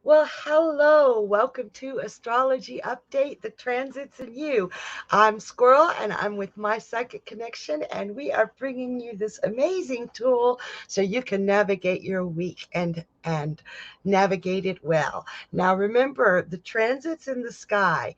Well, hello. Welcome to Astrology Update, the transits and you. I'm Squirrel and I'm with My Psychic Connection, and we are bringing you this amazing tool so you can navigate your week and navigate it well. Now, remember, the transits in the sky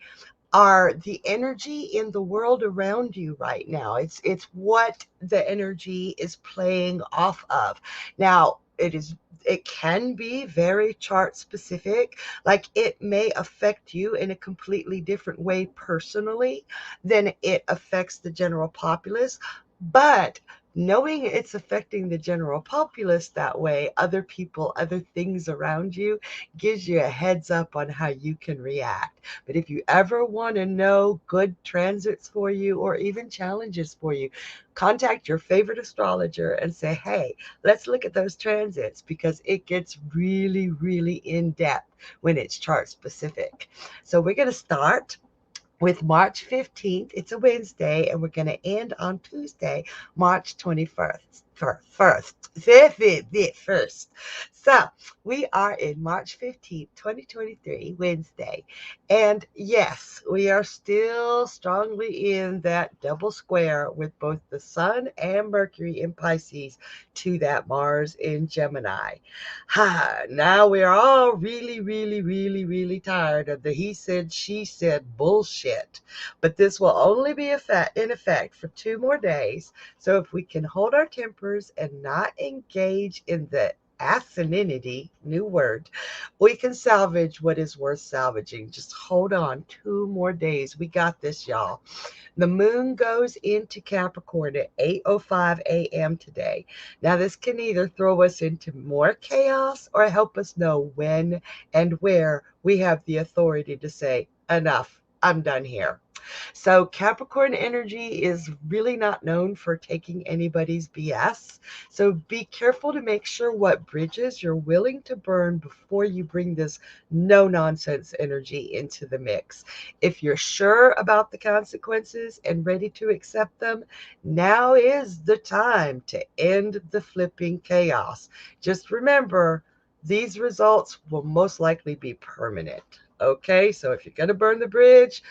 are the energy in the world around you right now. It's what the energy is playing off of. Now, it can be very chart specific. Like, it may affect you in a completely different way personally than it affects the general populace. But knowing it's affecting the general populace that way, other people, other things around you, gives you a heads up on how you can react. But if you ever want to know good transits for you or even challenges for you, contact your favorite astrologer and say, hey, let's look at those transits, because it gets really, really in depth when it's chart specific. So we're going to start with March 15th. It's a Wednesday, and we're going to end on Tuesday, March 21st. First. So we are in March 15th, 2023, Wednesday. And yes, we are still strongly in that double square with both the Sun and Mercury in Pisces to that Mars in Gemini. Now we're all really, really, really, really tired of the he said, she said bullshit. But this will only be in effect for 2 more days. So if we can hold our tempers and not engage in the asininity, new word, we can salvage what is worth salvaging. Just hold on 2 more days. We got this, y'all. The moon goes into Capricorn at 8:05 a.m. today. Now, this can either throw us into more chaos or help us know when and where we have the authority to say, enough, I'm done here. So Capricorn energy is really not known for taking anybody's BS. So be careful to make sure what bridges you're willing to burn before you bring this no-nonsense energy into the mix. If you're sure about the consequences and ready to accept them, now is the time to end the flipping chaos. Just remember, these results will most likely be permanent. Okay, so if you're going to burn the bridge,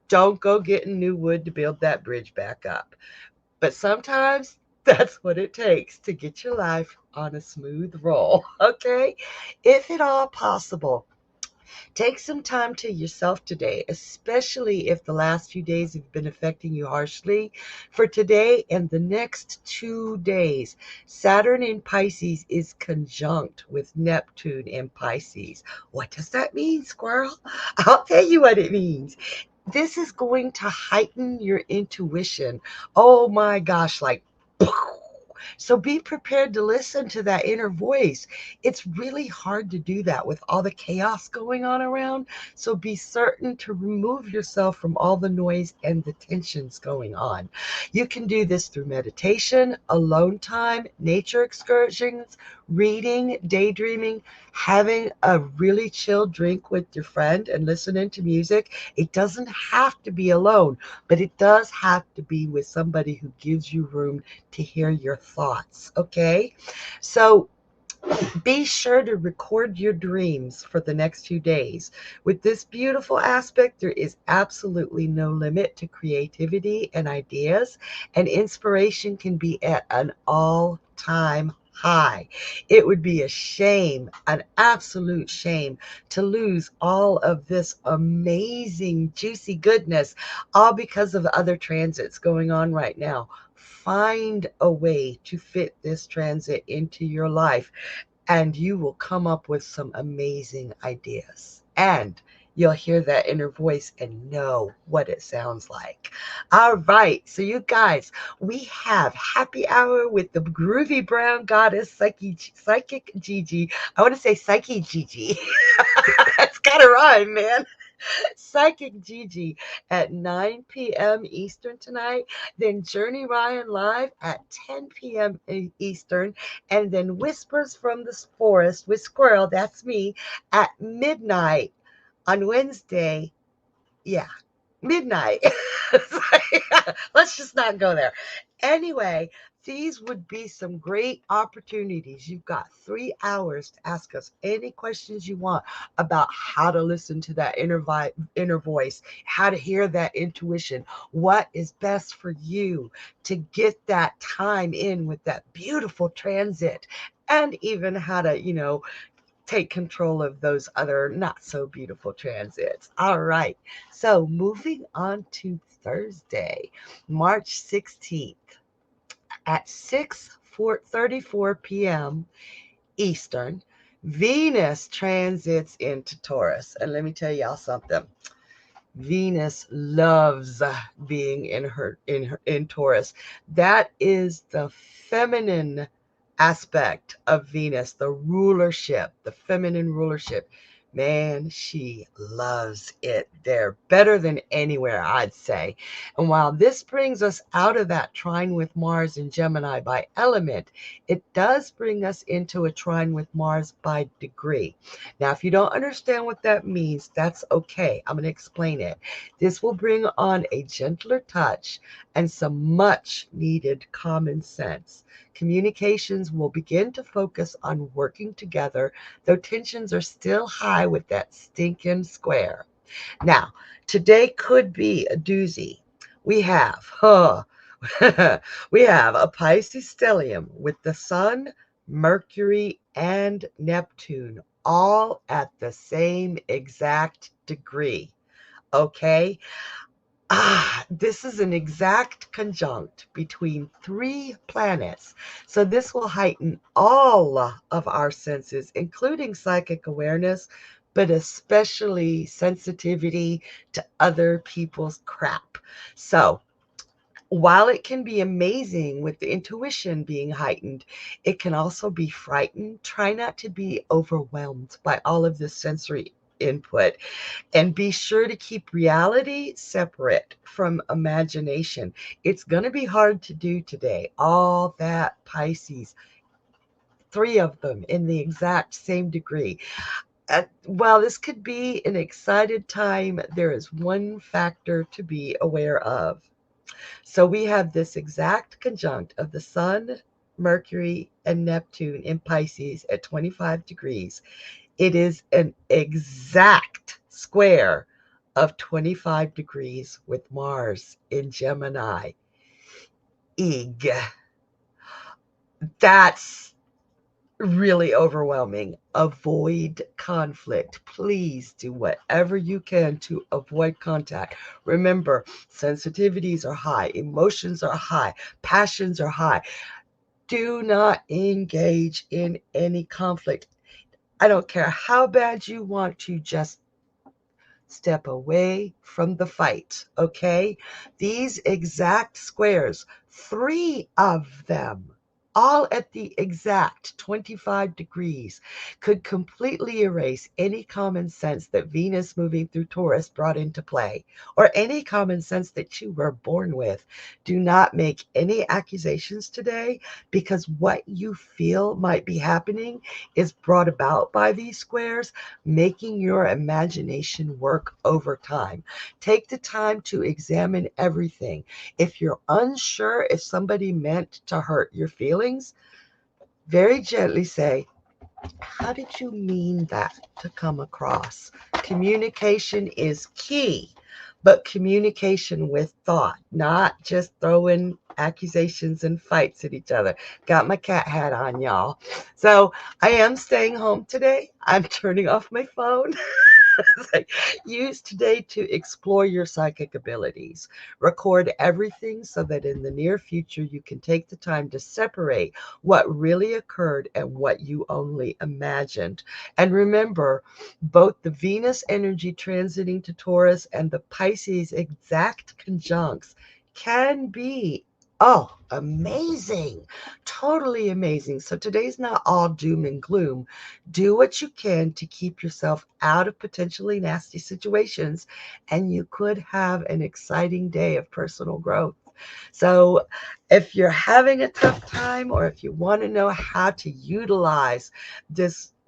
don't go getting new wood to build that bridge back up. But sometimes that's what it takes to get your life on a smooth roll, okay? If at all possible, take some time to yourself today, especially if the last few days have been affecting you harshly. For today and the next 2 days, Saturn in Pisces is conjunct with Neptune in Pisces. What does that mean, Squirrel? I'll tell you what it means. This is going to heighten your intuition. Oh my gosh, like, so be prepared to listen to that inner voice. It's really hard to do that with all the chaos going on around. So be certain to remove yourself from all the noise and the tensions going on. You can do this through meditation, alone time, nature excursions, reading, daydreaming, having a really chill drink with your friend and listening to music. It doesn't have to be alone, but it does have to be with somebody who gives you room to hear your thoughts, okay? So be sure to record your dreams for the next few days. With this beautiful aspect, there is absolutely no limit to creativity and ideas, and inspiration can be at an all-time high. It would be a shame, an absolute shame, to lose all of this amazing, juicy goodness, all because of other transits going on right now. Find a way to fit this transit into your life, and you will come up with some amazing ideas. And you'll hear that inner voice and know what it sounds like. All right, so you guys, we have happy hour with the groovy brown goddess, Psychic Gigi. I want to say Psyche Gigi. It's got to rhyme, man. Psychic Gigi at 9 p.m. Eastern tonight, then Journey Ryan live at 10 p.m. Eastern, and then Whispers from the Forest with Squirrel, that's me, at midnight on Wednesday Yeah, midnight. Let's just not go there. Anyway, these would be some great opportunities. You've got 3 hours to ask us any questions you want about how to listen to that inner voice, how to hear that intuition, what is best for you to get that time in with that beautiful transit, and even how to, take control of those other not so beautiful transits. All right. So moving on to Thursday, March 16th at 6:34 p.m. Eastern, Venus transits into Taurus. And let me tell y'all something. Venus loves being in Taurus. That is the feminine aspect of Venus, the rulership, the feminine rulership. Man, she loves it there better than anywhere, I'd say. And while this brings us out of that trine with Mars and Gemini by element, it does bring us into a trine with Mars by degree. Now, if you don't understand what that means, that's okay. I'm going to explain it. This will bring on a gentler touch and some much needed common sense. Communications will begin to focus on working together, though tensions are still high with that stinking square. Now, today could be a doozy. We have, we have a Pisces stellium with the Sun, Mercury, and Neptune all at the same exact degree. Okay? This is an exact conjunct between 3 planets. So this will heighten all of our senses, including psychic awareness, but especially sensitivity to other people's crap. So while it can be amazing with the intuition being heightened, it can also be frightened. Try not to be overwhelmed by all of this sensory input, and be sure to keep reality separate from imagination. It's going to be hard to do today. All that Pisces, 3 of them in the exact same degree. While this could be an excited time, there is one factor to be aware of. So we have this exact conjunct of the Sun, Mercury, and Neptune in Pisces at 25 degrees. It is an exact square of 25 degrees with Mars in Gemini. Eeg. That's really overwhelming. Avoid conflict. Please do whatever you can to avoid contact. Remember, sensitivities are high, emotions are high, passions are high. Do not engage in any conflict. I don't care how bad you want to, just step away from the fight, okay? These exact squares, 3 of them, all at the exact 25 degrees, could completely erase any common sense that Venus moving through Taurus brought into play, or any common sense that you were born with. Do not make any accusations today, because what you feel might be happening is brought about by these squares, making your imagination work overtime. Take the time to examine everything. If you're unsure if somebody meant to hurt your feelings, very gently say, how did you mean that to come across? Communication is key, but communication with thought, not just throwing accusations and fights at each other. Got my cat hat on, y'all. So I am staying home today. I'm turning off my phone. Use today to explore your psychic abilities. Record everything so that in the near future you can take the time to separate what really occurred and what you only imagined. And remember, both the Venus energy transiting to Taurus and the Pisces exact conjuncts can be, oh, amazing, totally amazing. So today's not all doom and gloom. Do what you can to keep yourself out of potentially nasty situations, and you could have an exciting day of personal growth. So, if you're having a tough time, or if you want to know how to utilize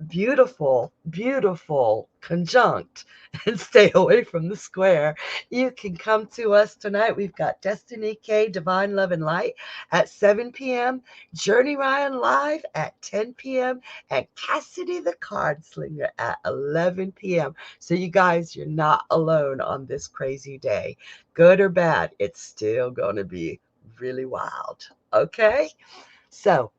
beautiful, beautiful conjunct and stay away from the square, you can come to us tonight. We've got Destiny K, Divine Love and Light at 7 p.m., Journey Ryan Live at 10 p.m., and Cassidy the Card Slinger at 11 p.m. So you guys, you're not alone on this crazy day. Good or bad, it's still going to be really wild. Okay? So,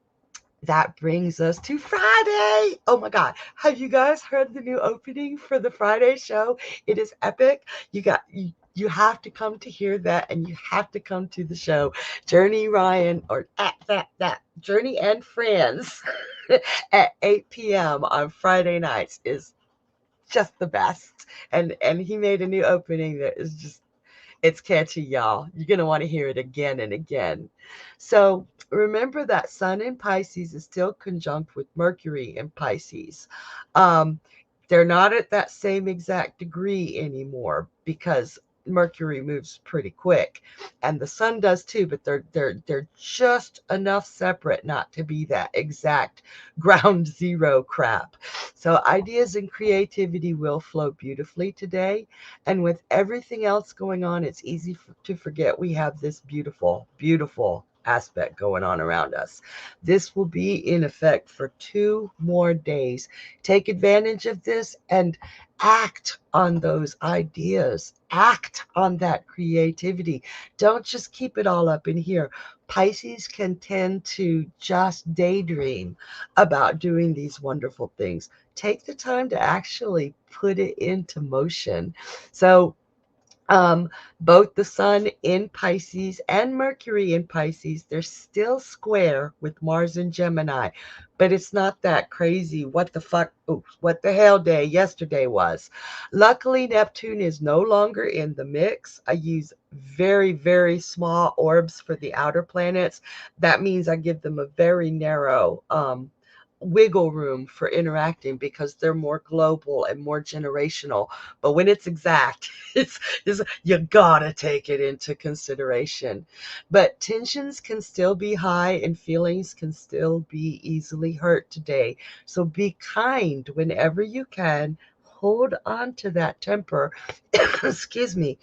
that brings us to Friday. Oh my God. Have you guys heard the new opening for the Friday show? It is epic. You have to come to hear that, and you have to come to the show. Journey Ryan, or at that Journey and Friends at 8 p.m. on Friday nights is just the best. And he made a new opening that is just, it's catchy, y'all. You're going to want to hear it again and again. So remember that Sun in Pisces is still conjunct with Mercury in Pisces. Um, they're not at that same exact degree anymore because Mercury moves pretty quick, and the Sun does too. But they're just enough separate not to be that exact ground zero crap. So ideas and creativity will flow beautifully today. And with everything else going on, it's easy to forget we have this beautiful, beautiful aspect going on around us. This will be in effect for 2 more days. Take advantage of this and act on those ideas. Act on that creativity. Don't just keep it all up in here. Pisces can tend to just daydream about doing these wonderful things. Take the time to actually put it into motion. So um, both the Sun in Pisces and Mercury in Pisces, they're still square with Mars in Gemini, but it's not that crazy. What the fuck? Oops, what the hell day yesterday was. Luckily, Neptune is no longer in the mix. I use very, very small orbs for the outer planets. That means I give them a very narrow wiggle room for interacting because they're more global and more generational. But when it's exact, it's you gotta take it into consideration. But tensions can still be high and feelings can still be easily hurt today. So be kind whenever you can. Hold on to that temper. Excuse me.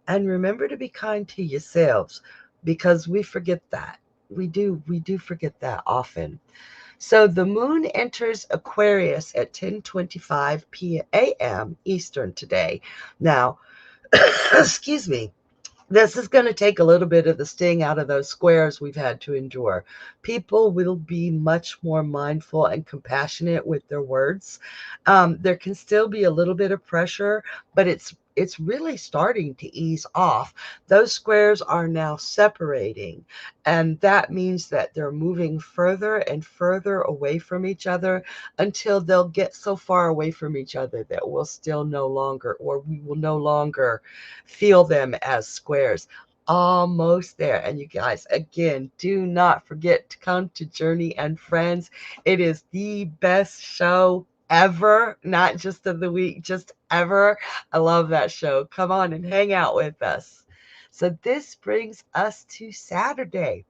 And remember to be kind to yourselves because we forget that. We do forget that often. So the moon enters Aquarius at 10:25 p.m. Eastern today. Now, excuse me. This is going to take a little bit of the sting out of those squares we've had to endure. People will be much more mindful and compassionate with their words. There can still be a little bit of pressure, but it's really starting to ease off. Those squares are now separating, and that means that they're moving further and further away from each other until they'll get so far away from each other that we'll still no longer, or we will no longer feel them as squares. Almost there. And you guys, again, do not forget to come to Journey and Friends. It is the best show ever, not just of the week, just ever. I love that show. Come on and hang out with us. So this brings us to Saturday,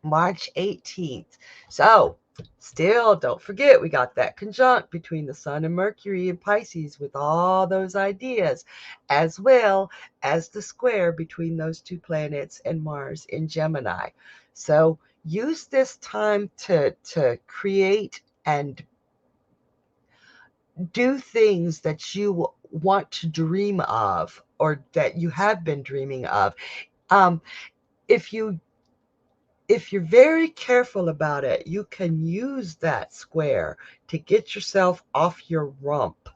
March 18th. So still, don't forget, we got that conjunct between the Sun and Mercury in Pisces with all those ideas, as well as the square between those two planets and Mars in Gemini. So use this time to create and do things that you want to dream of or that you have been dreaming of. Um, if you if you're very careful about it, you can use that square to get yourself off your rump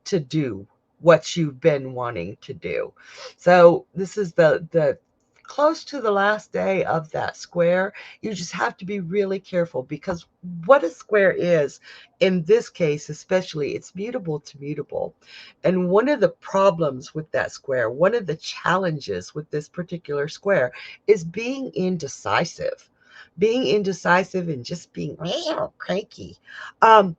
to do what you've been wanting to do. So this is the close to the last day of that square. You just have to be really careful because what a square is, in this case especially, it's mutable to mutable. And one of the problems with that square, one of the challenges with this particular square is being indecisive. Being indecisive and just being cranky. Um,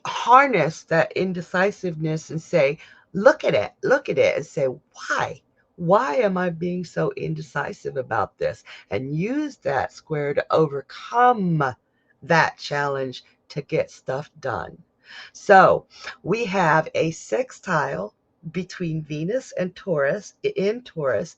Harness that indecisiveness and say, look at it and say, why? Why am I being so indecisive about this? And use that square to overcome that challenge to get stuff done. So we have a sextile between Venus and Taurus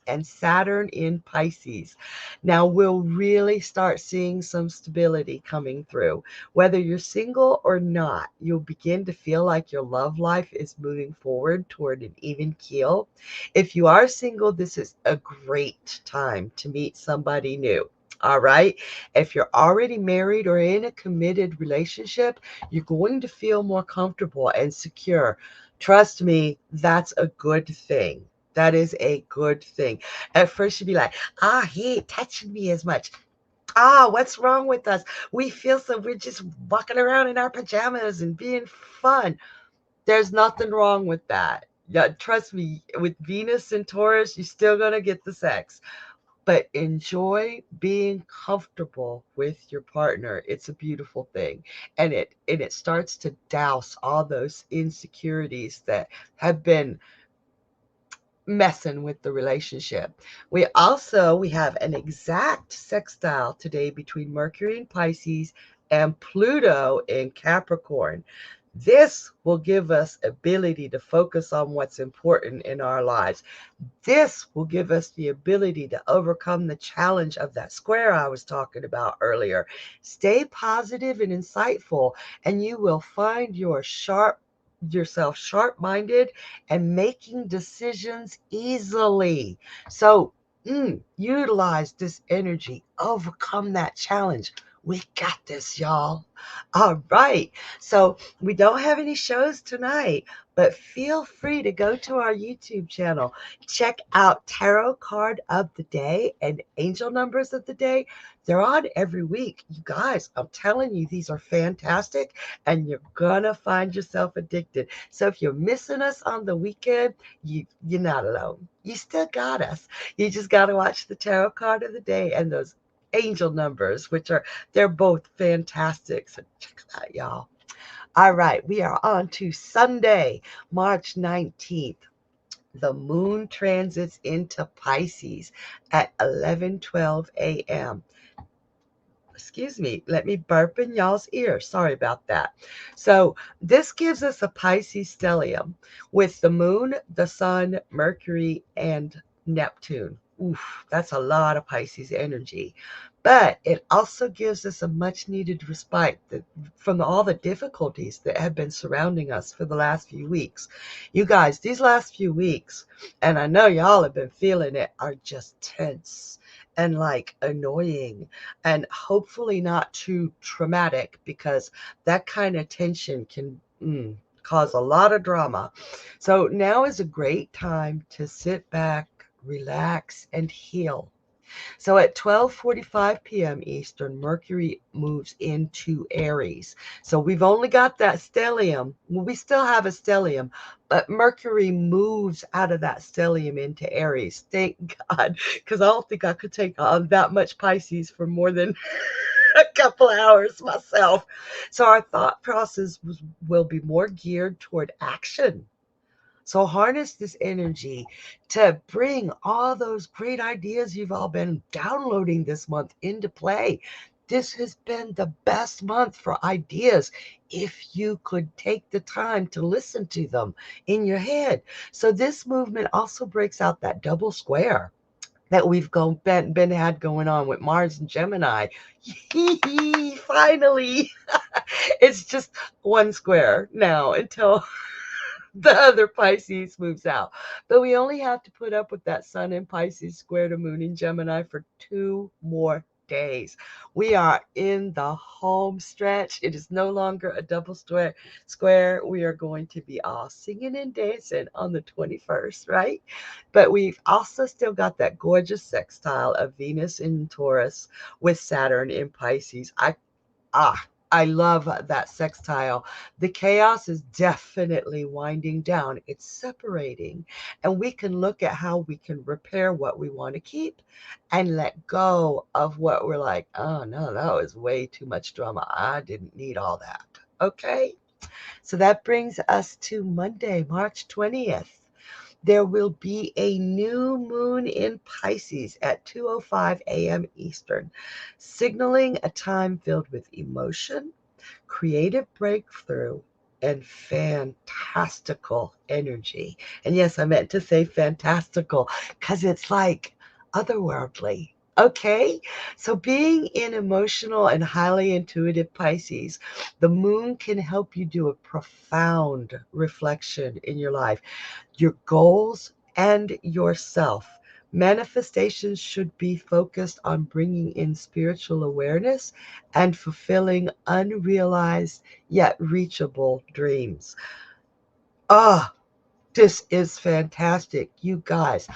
and Saturn in Pisces. Now we'll really start seeing some stability coming through. Whether you're single or not, you'll begin to feel like your love life is moving forward toward an even keel. If you are single, this is a great time to meet somebody new. All right. If you're already married or in a committed relationship, you're going to feel more comfortable and secure. Trust me, that's a good thing. That is a good thing. At first, you'd be like, he ain't touching me as much. What's wrong with us? We feel so we're just walking around in our pajamas and being fun. There's nothing wrong with that. Yeah, trust me, with Venus and Taurus, you're still going to get the sex, but enjoy being comfortable with your partner. It's a beautiful thing. And it starts to douse all those insecurities that have been messing with the relationship. We have an exact sextile today between Mercury in Pisces and Pluto in Capricorn. This will give us ability to focus on what's important in our lives. This will give us the ability to overcome the challenge of that square I was talking about earlier. Stay positive and insightful, and you will find yourself sharp-minded and making decisions easily. So utilize this energy, overcome that challenge. We got this, y'all. All right. So we don't have any shows tonight, but feel free to go to our YouTube channel. Check out Tarot Card of the Day and Angel Numbers of the Day. They're on every week. You guys, I'm telling you, these are fantastic, and you're going to find yourself addicted. So if you're missing us on the weekend, you're not alone. You still got us. You just got to watch the Tarot Card of the Day and those angel numbers, they're both fantastic. So check it out, y'all. All right, we are on to Sunday, March 19th. The moon transits into Pisces at 11:12 a.m. Excuse me, let me burp in y'all's ear. Sorry about that. So this gives us a Pisces stellium with the moon, the sun, Mercury, and Neptune. Oof, that's a lot of Pisces energy. But it also gives us a much needed respite from all the difficulties that have been surrounding us for the last few weeks. You guys, these last few weeks, and I know y'all have been feeling it, are just tense and like annoying and hopefully not too traumatic, because that kind of tension can cause a lot of drama. So now is a great time to sit back, relax, and heal. So at 12:45 p.m. Eastern, Mercury moves into Aries. So we've only got that stellium. Well, we still have a stellium, but Mercury moves out of that stellium into Aries. Thank God, because I don't think I could take on that much Pisces for more than a couple hours myself. So our thought process will be more geared toward action. So harness this energy to bring all those great ideas you've all been downloading this month into play. This has been the best month for ideas if you could take the time to listen to them in your head. So this movement also breaks out that double square that we've been had going on with Mars and Gemini. Finally, it's just one square now until the other Pisces moves out. But we only have to put up with that Sun in Pisces square to Moon in Gemini for 2 more days. We are in the home stretch. It is no longer a double square. We are going to be all singing and dancing on the 21st, right? But we've also still got that gorgeous sextile of Venus in Taurus with Saturn in Pisces. I love that sextile. The chaos is definitely winding down. It's separating, and we can look at how we can repair what we want to keep and let go of what we're like, oh no, that was way too much drama. I didn't need all that. Okay. So that brings us to Monday, March 20th. there will be a new moon in Pisces at 2:05 a.m. Eastern, signaling a time filled with emotion, creative breakthrough, and fantastical energy. And yes, I meant to say fantastical because it's like otherworldly. Okay, so being in emotional and highly intuitive Pisces, the moon can help you do a profound reflection in your life, your goals, and yourself. Manifestations should be focused on bringing in spiritual awareness and fulfilling unrealized yet reachable dreams. Ah, this is fantastic, you guys.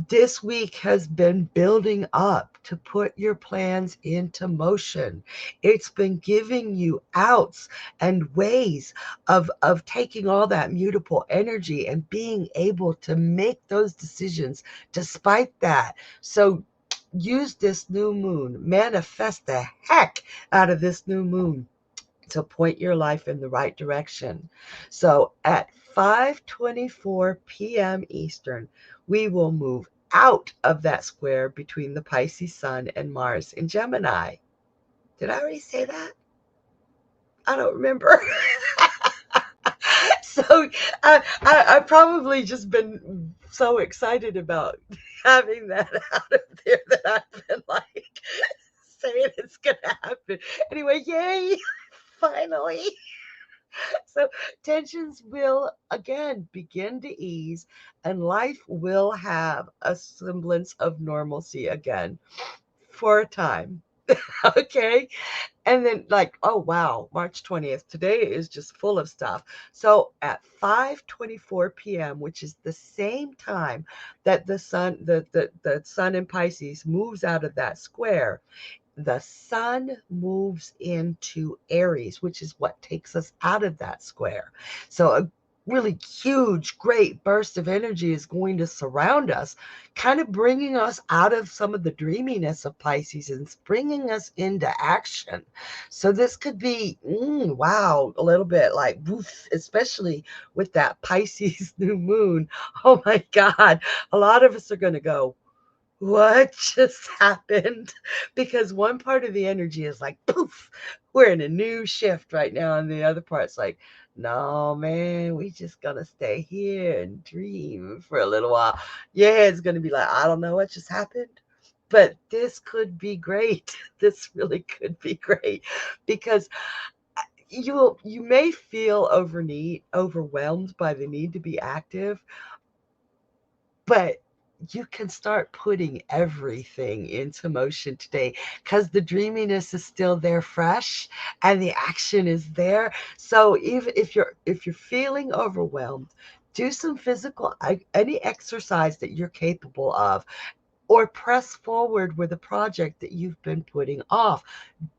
This week has been building up to put your plans into motion. It's been giving you outs and ways of taking all that mutable energy and being able to make those decisions despite that. So use this new moon, manifest the heck out of this new moon to point your life in the right direction. So at 5:24 p.m. Eastern, we will move out of that square between the Pisces Sun and Mars in Gemini. Did I already say that? I don't remember. So I've probably just been so excited about having that out of there that I've been like saying it's gonna happen. Anyway, yay! Finally. So tensions will again begin to ease and life will have a semblance of normalcy again for a time. Okay. And then, like, oh wow, March 20th. Today is just full of stuff. So at 5:24 p.m., which is the same time that the sun in Pisces moves out of that square, the sun moves into Aries, which is what takes us out of that square. So a really huge, great burst of energy is going to surround us, kind of bringing us out of some of the dreaminess of Pisces and bringing us into action. So this could be, wow, a little bit like, woof, especially with that Pisces new moon. Oh my God, a lot of us are going to go, what just happened? Because one part of the energy is like, poof, we're in a new shift right now. And the other part's like, no, man, we just gonna stay here and dream for a little while. Yeah, it's gonna be like, I don't know what just happened. But this could be great. This really could be great because you may feel overwhelmed by the need to be active, but you can start putting everything into motion today because the dreaminess is still there fresh and the action is there. So even if you're feeling overwhelmed, do some physical any exercise that you're capable of, or press forward with a project that you've been putting off.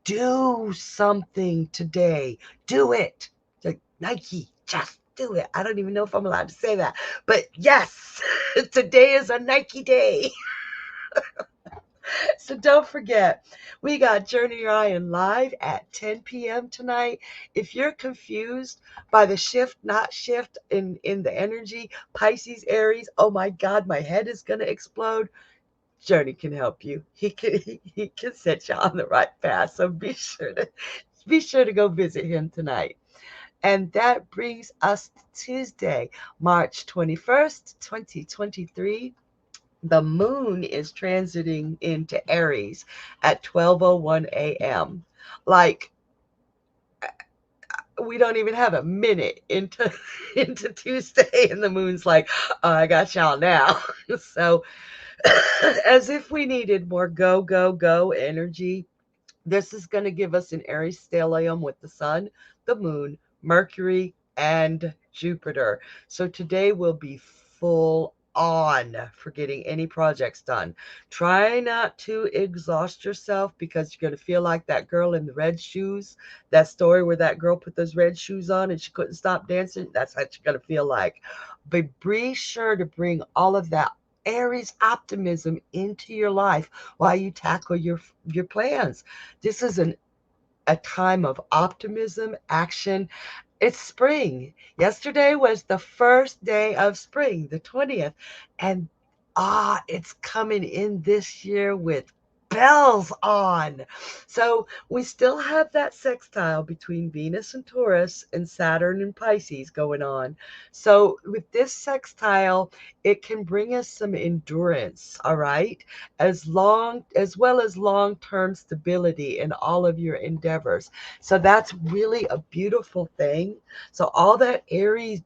Do something today. Do it. Like Nike, just do it. I don't even know if I'm allowed to say that, but yes, today is a Nike day. So don't forget, we got Journey Ryan live at 10 p.m. tonight. If you're confused by the shift, not shift in the energy, Pisces, Aries, oh my God, my head is going to explode. Journey can help you. He can set you on the right path. So be sure to go visit him tonight. And that brings us to Tuesday, March 21st, 2023. The moon is transiting into Aries at 12:01 a.m. Like, we don't even have a minute into into Tuesday and the moon's like, oh, I got y'all now. So as if we needed more go, go, go energy, this is going to give us an Aries stellium with the sun, the moon, Mercury, and Jupiter. So today will be full on for getting any projects done. Try not to exhaust yourself because you're going to feel like that girl in the red shoes. That story where that girl put those red shoes on and she couldn't stop dancing. That's what you're going to feel like. But be sure to bring all of that Aries optimism into your life while you tackle your plans. This is a time of optimism, action, It's spring. Yesterday was the first day of spring, the 20th. And it's coming in this year with bells on. So we still have that sextile between Venus and Taurus and Saturn and Pisces going on. So with this sextile, it can bring us some endurance, all right? As well as long-term stability in all of your endeavors. So that's really a beautiful thing. So all that Aries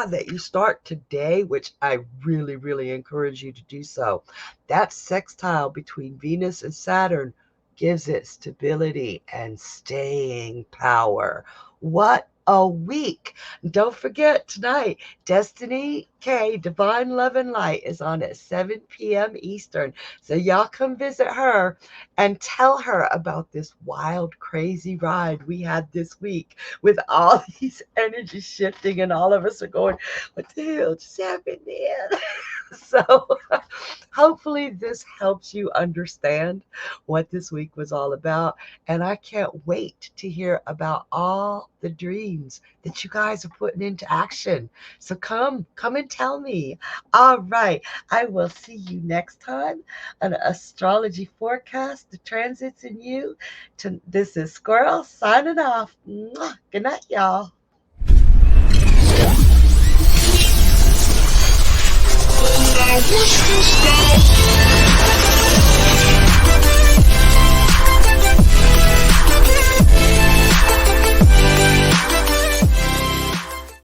that you start today, which I really, really encourage you to do so, that sextile between Venus and Saturn gives it stability and staying power. What a week. Don't forget tonight, Destiny K, Divine Love and Light, is on at 7 p.m. Eastern. So y'all come visit her and tell her about this wild, crazy ride we had this week with all these energies shifting, and all of us are going, what the hell just happened there? So hopefully this helps you understand what this week was all about. And I can't wait to hear about all the dreams that you guys are putting into action. So come and tell me. All right. I will see you next time on Astrology Forecast, the transits in you. This is Squirrel signing off. Mwah. Good night, y'all. Now what's this guy?